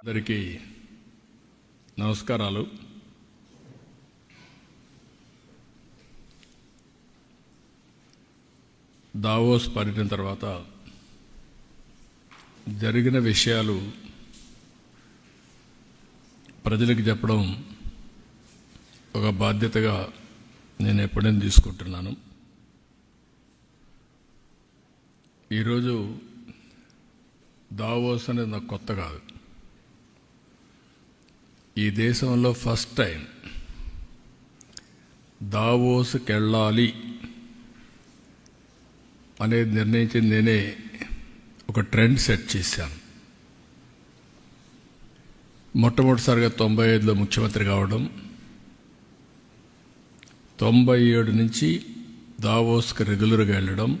అందరికీ నమస్కారాలు. దావోస్ పర్యటన తర్వాత జరిగిన విషయాలు ప్రజలకు చెప్పడం ఒక బాధ్యతగా నేను ఎప్పుడైనా తీసుకుంటున్నాను. ఈరోజు దావోస్ అనేది నాకు కొత్త కాదు. ఈ దేశంలో ఫస్ట్ టైం దావోస్కి వెళ్ళాలి అనేది నిర్ణయించింది నేనే. ఒక ట్రెండ్ సెట్ చేశాను. మొట్టమొదటిసారిగా 95లో ముఖ్యమంత్రి కావడం, 97 నుంచి దావోస్కి రెగ్యులర్గా వెళ్ళడం,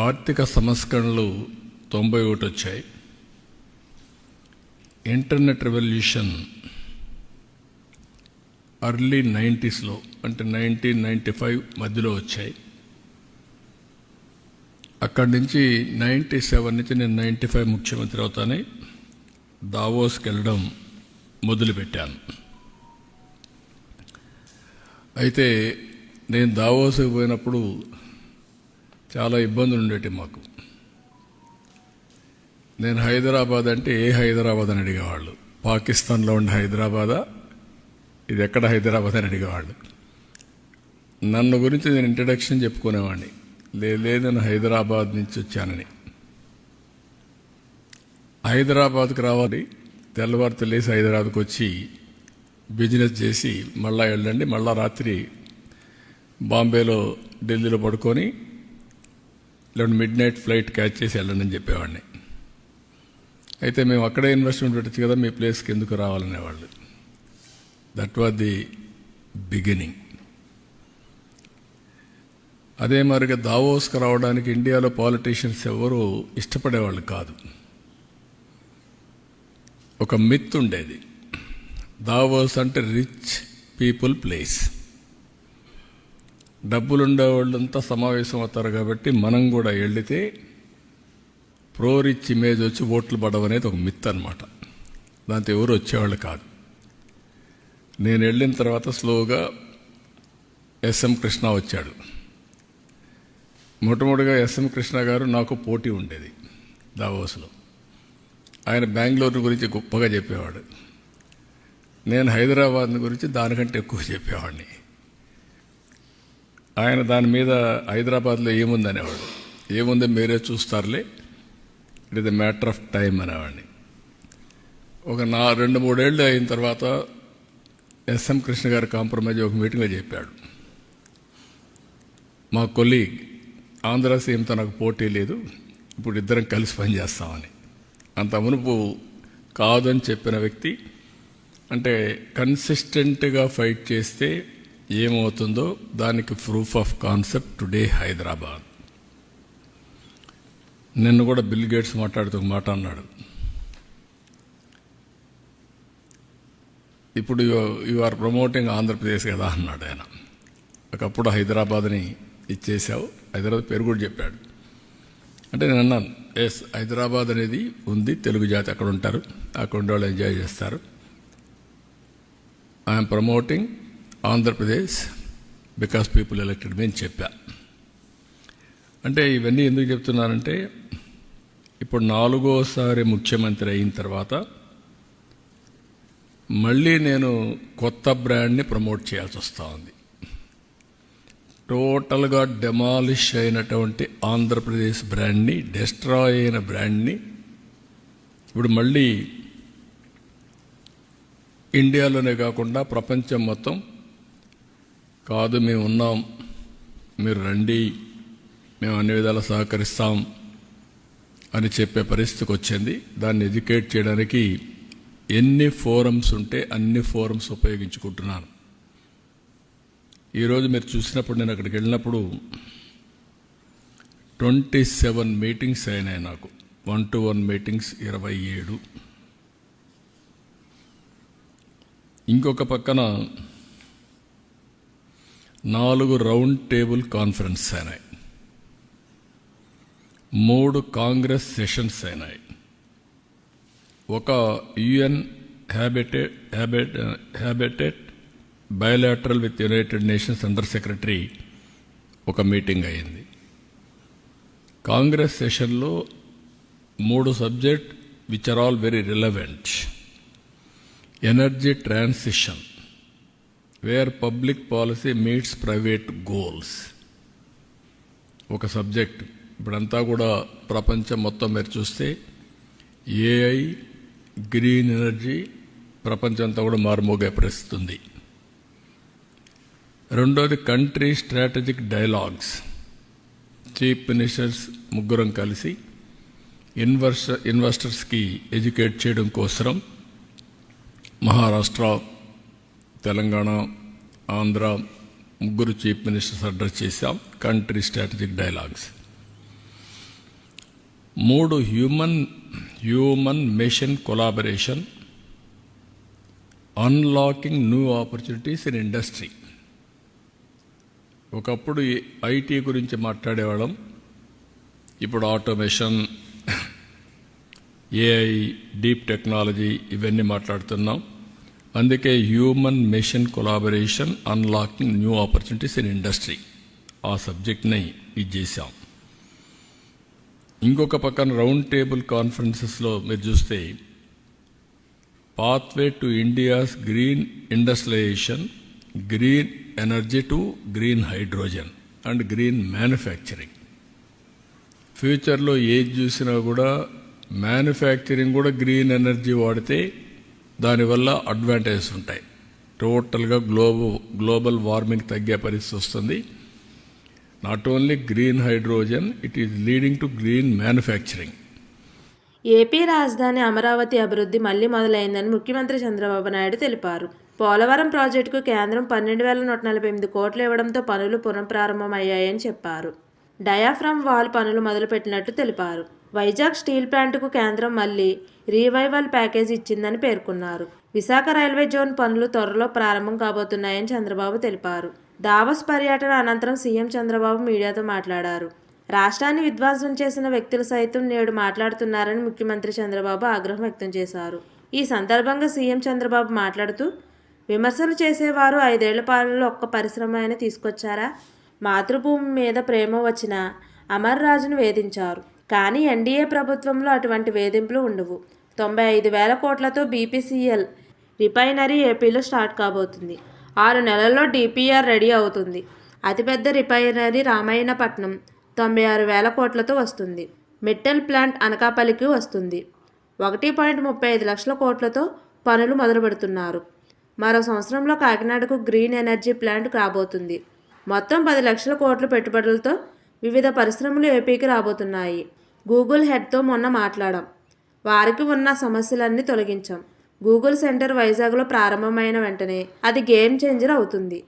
ఆర్థిక సంస్కరణలు 91 వచ్చాయి, ఇంటర్నెట్ రెవల్యూషన్ ఎర్లీ 90స్లో అంటే 1995 మధ్యలో వచ్చాయి. అక్కడి నుంచి 97 నుంచి నేను 95 ముఖ్యమంత్రి అవుతానే దావోస్కి వెళ్ళడం మొదలుపెట్టాను. అయితే నేను దావోస్కి పోయినప్పుడు చాలా ఇబ్బందులు ఉండేవి మాకు. నేను హైదరాబాద్ అంటే ఏ హైదరాబాద్ అని అడిగేవాళ్ళు. పాకిస్తాన్లో ఉండే హైదరాబాదా, ఇది ఎక్కడ హైదరాబాద్ అని అడిగేవాళ్ళు. నన్ను గురించి నేను ఇంట్రడక్షన్ చెప్పుకునేవాడిని, లేదు నేను హైదరాబాద్ నుంచి వచ్చానని. హైదరాబాద్కి రావాలి, తెల్లవారితో లేసి హైదరాబాద్కి వచ్చి బిజినెస్ చేసి మళ్ళా వెళ్ళండి, మళ్ళా రాత్రి బాంబేలో ఢిల్లీలో పడుకొని లేదంటే మిడ్ నైట్ ఫ్లైట్ క్యాచ్ చేసి వెళ్ళండి అని చెప్పేవాడిని. అయితే మేము అక్కడే ఇన్వెస్ట్మెంట్ పెట్టచ్చు కదా, మీ ప్లేస్కి ఎందుకు రావాలనేవాళ్ళు. That was the beginning. అదే మరిగా దావోస్కి రావడానికి ఇండియాలో పాలిటీషియన్స్ ఎవరు ఇష్టపడేవాళ్ళు కాదు. ఒక మిత్ ఉండేది, దావోస్ అంటే రిచ్ పీపుల్ ప్లేస్, డబ్బులుండే వాళ్ళంతా సమావేశం అవుతారు కాబట్టి మనం కూడా వెళితే ప్రో రిచ్ ఇమేజ్ వచ్చి ఓట్లు పడవనేది ఒక మిత్ అనమాట. దాంతో ఎవరు వచ్చేవాళ్ళు కాదు. నేను వెళ్ళిన తర్వాత స్లోగా ఎస్ఎం కృష్ణ వచ్చాడు. మొట్టమొదటిగా ఎస్ఎం కృష్ణ గారు నాకు పోటీ ఉండేది దావోస్లో. ఆయన బెంగళూరు గురించి గొప్పగా చెప్పేవాడు, నేను హైదరాబాద్ గురించి దానికంటే ఎక్కువ చెప్పేవాడిని. ఆయన దాని మీద హైదరాబాద్లో ఏముందనేవాడు. ఏముందో మీరే చూస్తారులే, it is a matter of time అనేవాడిని. ఒక 2-3 ఏళ్ళు అయిన తర్వాత ఎస్ఎం కృష్ణ గారు కాంప్రమైజ్ ఒక మీటింగ్లో చెప్పాడు, మా కొలీగ్ ఆంధ్ర సీఎంతో నాకు పోటీ లేదు, ఇప్పుడు ఇద్దరం కలిసి పనిచేస్తామని. అంత మునుపు కాదని చెప్పిన వ్యక్తి, అంటే కన్సిస్టెంట్గా ఫైట్ చేస్తే ఏమవుతుందో దానికి proof of concept today Hyderabad. నిన్ను కూడా బిల్ గేట్స్ మాట్లాడుతూ ఒక మాట అన్నాడు, ఇప్పుడు యు ఆర్ ప్రమోటింగ్ ఆంధ్రప్రదేశ్ కదా అన్నాడు ఆయన. ఒకప్పుడు హైదరాబాద్ని ఇచ్చేసావు, హైదరాబాద్ పేరు కూడా చెప్పాడు. అంటే నేను అన్నాను, ఎస్ హైదరాబాద్ అనేది ఉంది, తెలుగు జాతి అక్కడ ఉంటారు, అక్కడ ఉండే వాళ్ళు ఎంజాయ్ చేస్తారు. I'm promoting Andhra Pradesh because people elected me అని చెప్పా. అంటే ఇవన్నీ ఎందుకు చెప్తున్నానంటే, ఇప్పుడు 4వసారి ముఖ్యమంత్రి అయిన తర్వాత మళ్ళీ నేను కొత్త బ్రాండ్ని ప్రమోట్ చేయాల్సి వస్తూ ఉంది. టోటల్గా డెమాలిష్ అయినటువంటి ఆంధ్రప్రదేశ్ బ్రాండ్ని, డెస్ట్రాయ్ అయిన బ్రాండ్ని ఇప్పుడు మళ్ళీ ఇండియాలోనే కాకుండా ప్రపంచం మొత్తం కాదు, మేము ఉన్నాం, మీరు రండి, మేము అన్ని విధాలా సహకరిస్తాం అని చెప్పే పరిస్థితికి వచ్చింది. దాన్ని ఎడ్యుకేట్ చేయడానికి ఎన్ని ఫోరమ్స్ ఉంటే అన్ని ఫోరమ్స్ ఉపయోగించుకుంటున్నాను. ఈరోజు మీరు చూసినప్పుడు, నేను అక్కడికి వెళ్ళినప్పుడు 27 మీటింగ్స్ అయినాయి నాకు. 1-to-1 meetings 27. ఇంకొక పక్కన 4 రౌండ్ టేబుల్ కాన్ఫరెన్స్ అయినాయి, 3 కాంగ్రెస్ సెషన్స్ అయినాయి, ఒక UN Habitat bilateral with United Nations under secretary ఒక మీటింగ్ అయింది. కాంగ్రెస్ సెషన్లో 3 subject which are all very relevant. Energy transition, where public policy meets private goals ఒక సబ్జెక్ట్. ఇప్పుడంతా కూడా ప్రపంచం మొత్తం మీరు చూస్తే ఏఐ, గ్రీన్ ఎనర్జీ ప్రపంచం అంతా కూడా మారుమోగే పరిస్థితి ఉంది. రెండోది country strategic dialogues. Chief ministers ముగ్గురం కలిసి ఇన్వెస్టర్స్కి ఎడ్యుకేట్ చేయడం కోసం మహారాష్ట్ర, తెలంగాణ, ఆంధ్ర ముగ్గురు చీఫ్ మినిస్టర్స్ అడ్రస్ చేశాం. Country strategic dialogues. 3 human mission collaboration, unlocking new opportunities in industry. ఒకప్పుడు ఐటీ గురించి మాట్లాడేవాళ్ళం, ఇప్పుడు ఆటోమేషన్, ఏఐ, డీప్ టెక్నాలజీ ఇవన్నీ మాట్లాడుతున్నాం. అందుకే human mission collaboration, unlocking new opportunities in industry ఆ సబ్జెక్ట్ని ఇది చేశాం. ఇంకొక పక్కన రౌండ్ టేబుల్ కాన్ఫరెన్సెస్లో మీరు చూస్తే pathway to India's green industrialisation, green energy to green hydrogen and green manufacturing. ఫ్యూచర్లో ఏది చూసినా కూడా మ్యానుఫ్యాక్చరింగ్ కూడా గ్రీన్ ఎనర్జీ వాడితే దానివల్ల అడ్వాంటేజెస్ ఉంటాయి. టోటల్గా గ్లోబల్ వార్మింగ్ తగ్గే పరిస్థితి వస్తుంది. Not only green hydrogen, it is leading to green manufacturing. AP రాజధాని అమరావతి అభివృద్ధి మళ్లీ మొదలైందని ముఖ్యమంత్రి చంద్రబాబు నాయుడు తెలిపారు. పోలవరం ప్రాజెక్టుకు కేంద్రం 12,148 కోట్లు ఇవ్వడంతో పనులు పునఃప్రారంభమయ్యాయని చెప్పారు. డయాఫ్రమ్ వాల్ పనులు మొదలుపెట్టినట్టు తెలిపారు. వైజాగ్ స్టీల్ ప్లాంటుకు కేంద్రం మళ్లీ రీవైవల్ ప్యాకేజ్ ఇచ్చిందని పేర్కొన్నారు. విశాఖ రైల్వే జోన్ పనులు త్వరలో ప్రారంభం కాబోతున్నాయని చంద్రబాబు తెలిపారు. దావోస్ పర్యటన అనంతరం సీఎం చంద్రబాబు మీడియాతో మాట్లాడారు. రాష్ట్రాన్ని విధ్వంసం చేసిన వ్యక్తులు సైతం నేడు మాట్లాడుతున్నారని ముఖ్యమంత్రి చంద్రబాబు ఆగ్రహం వ్యక్తం చేశారు. ఈ సందర్భంగా సీఎం చంద్రబాబు మాట్లాడుతూ, విమర్శలు చేసేవారు 5 ఏళ్ల పాలనలో ఒక్క పరిశ్రమ అయినా తీసుకొచ్చారా? మాతృభూమి మీద ప్రేమ వచ్చిన అమర్ రాజును వేధించారు. కానీ ఎన్డీఏ ప్రభుత్వంలో అటువంటి వేధింపులు ఉండవు. 95,000 కోట్లతో బీపీసీఎల్ రిఫైనరీ ఏపీలో స్టార్ట్ కాబోతుంది. 6 నెలల్లో డీపీఆర్ రెడీ అవుతుంది. అతిపెద్ద రిఫైనరీ రామాయణపట్నం 96,000 కోట్లతో వస్తుంది. మెటల్ ప్లాంట్ అనకాపల్లికి వస్తుంది. 1.35 లక్షల కోట్లతో పనులు మొదలుపెడుతున్నారు. మరో సంవత్సరంలో కాకినాడకు గ్రీన్ ఎనర్జీ ప్లాంట్ రాబోతుంది. మొత్తం 10 లక్షల కోట్ల పెట్టుబడులతో వివిధ పరిశ్రమలు ఏపీకి రాబోతున్నాయి. గూగుల్ హెడ్తో మొన్న మాట్లాడాం. వారికి ఉన్న సమస్యలన్నీ తొలగించాం. గూగుల్ సెంటర్ వైజాగ్లో ప్రారంభమైన వెంటనే అది గేమ్ చేంజర్ అవుతుంది.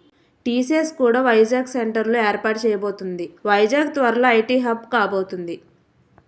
టీసీఎస్ కూడా వైజాగ్ సెంటర్లో ఏర్పాటు చేయబోతుంది. వైజాగ్ త్వరలో ఐటీ హబ్ కాబోతుంది.